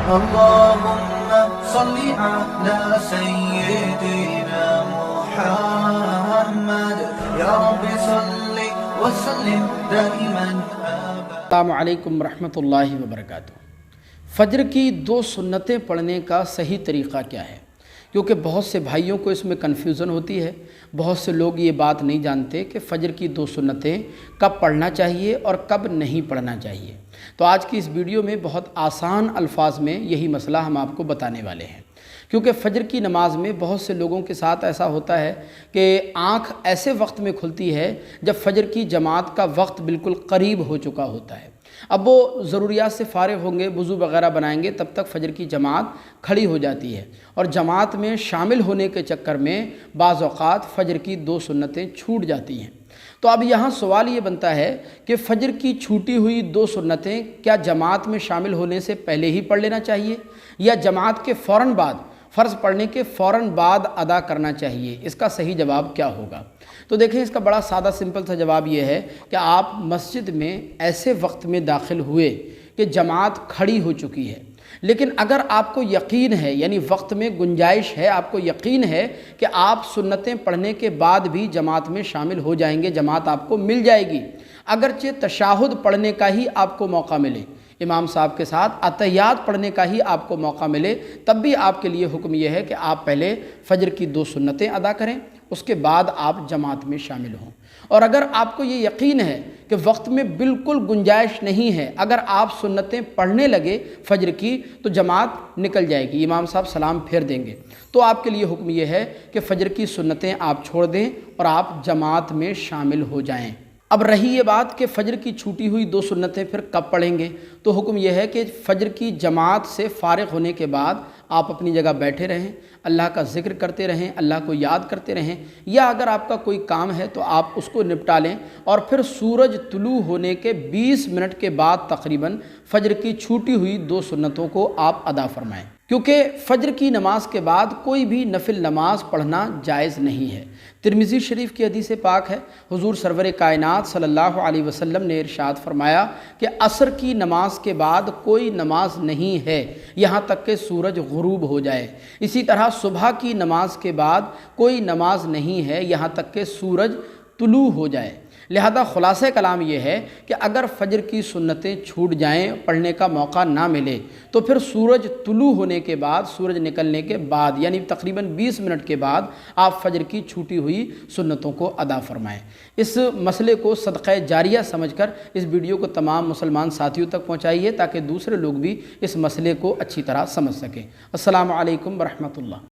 اللهم صل على سيدنا محمد يا رب صل وسلم دائما السلام علیکم ورحمۃ اللہ وبرکاتہ۔ فجر کی 2 سنتیں پڑھنے کا صحیح طریقہ کیا ہے؟ کیونکہ بہت سے بھائیوں کو اس میں کنفیوژن ہوتی ہے، بہت سے لوگ یہ بات نہیں جانتے کہ فجر کی 2 سنتیں کب پڑھنا چاہیے اور کب نہیں پڑھنا چاہیے۔ تو آج کی اس ویڈیو میں بہت آسان الفاظ میں یہی مسئلہ ہم آپ کو بتانے والے ہیں، کیونکہ فجر کی نماز میں بہت سے لوگوں کے ساتھ ایسا ہوتا ہے کہ آنکھ ایسے وقت میں کھلتی ہے جب فجر کی جماعت کا وقت بالکل قریب ہو چکا ہوتا ہے۔ اب وہ ضروریات سے فارغ ہوں گے، وضو وغیرہ بنائیں گے، تب تک فجر کی جماعت کھڑی ہو جاتی ہے، اور جماعت میں شامل ہونے کے چکر میں بعض اوقات فجر کی 2 سنتیں چھوٹ جاتی ہیں۔ تو اب یہاں سوال یہ بنتا ہے کہ فجر کی چھوٹی ہوئی 2 سنتیں کیا جماعت میں شامل ہونے سے پہلے ہی پڑھ لینا چاہیے یا جماعت کے فوراً بعد، فرض پڑھنے کے فوراً بعد ادا کرنا چاہیے؟ اس کا صحیح جواب کیا ہوگا؟ تو دیکھیں، اس کا بڑا سادہ سمپل سا جواب یہ ہے کہ آپ مسجد میں ایسے وقت میں داخل ہوئے کہ جماعت کھڑی ہو چکی ہے، لیکن اگر آپ کو یقین ہے، یعنی وقت میں گنجائش ہے، آپ کو یقین ہے کہ آپ سنتیں پڑھنے کے بعد بھی جماعت میں شامل ہو جائیں گے، جماعت آپ کو مل جائے گی، اگرچہ تشہد پڑھنے کا ہی آپ کو موقع ملے، امام صاحب کے ساتھ اتحیات پڑھنے کا ہی آپ کو موقع ملے، تب بھی آپ کے لیے حکم یہ ہے کہ آپ پہلے فجر کی 2 سنتیں ادا کریں، اس کے بعد آپ جماعت میں شامل ہوں۔ اور اگر آپ کو یہ یقین ہے کہ وقت میں بالکل گنجائش نہیں ہے، اگر آپ سنتیں پڑھنے لگے فجر کی تو جماعت نکل جائے گی، امام صاحب سلام پھیر دیں گے، تو آپ کے لیے حکم یہ ہے کہ فجر کی سنتیں آپ چھوڑ دیں اور آپ جماعت میں شامل ہو جائیں۔ اب رہی یہ بات کہ فجر کی چھوٹی ہوئی 2 سنتیں پھر کب پڑھیں گے، تو حکم یہ ہے کہ فجر کی جماعت سے فارغ ہونے کے بعد آپ اپنی جگہ بیٹھے رہیں، اللہ کا ذکر کرتے رہیں، اللہ کو یاد کرتے رہیں، یا اگر آپ کا کوئی کام ہے تو آپ اس کو نپٹا لیں، اور پھر سورج طلوع ہونے کے 20 منٹ کے بعد تقریباً فجر کی چھوٹی ہوئی 2 سنتوں کو آپ ادا فرمائیں، کیونکہ فجر کی نماز کے بعد کوئی بھی نفل نماز پڑھنا جائز نہیں ہے۔ ترمذی شریف کی حدیث پاک ہے، حضور سرور کائنات صلی اللہ علیہ وسلم نے ارشاد فرمایا کہ عصر کی نماز کے بعد کوئی نماز نہیں ہے یہاں تک کہ سورج غروب ہو جائے، اسی طرح صبح کی نماز کے بعد کوئی نماز نہیں ہے یہاں تک کہ سورج طلوع ہو جائے۔ لہذا خلاصہ کلام یہ ہے کہ اگر فجر کی سنتیں چھوٹ جائیں، پڑھنے کا موقع نہ ملے، تو پھر سورج طلوع ہونے کے بعد، سورج نکلنے کے بعد، یعنی تقریباً 20 منٹ کے بعد آپ فجر کی چھوٹی ہوئی سنتوں کو ادا فرمائیں۔ اس مسئلے کو صدقہ جاریہ سمجھ کر اس ویڈیو کو تمام مسلمان ساتھیوں تک پہنچائیے تاکہ دوسرے لوگ بھی اس مسئلے کو اچھی طرح سمجھ سکیں۔ السلام علیکم ورحمۃ اللہ۔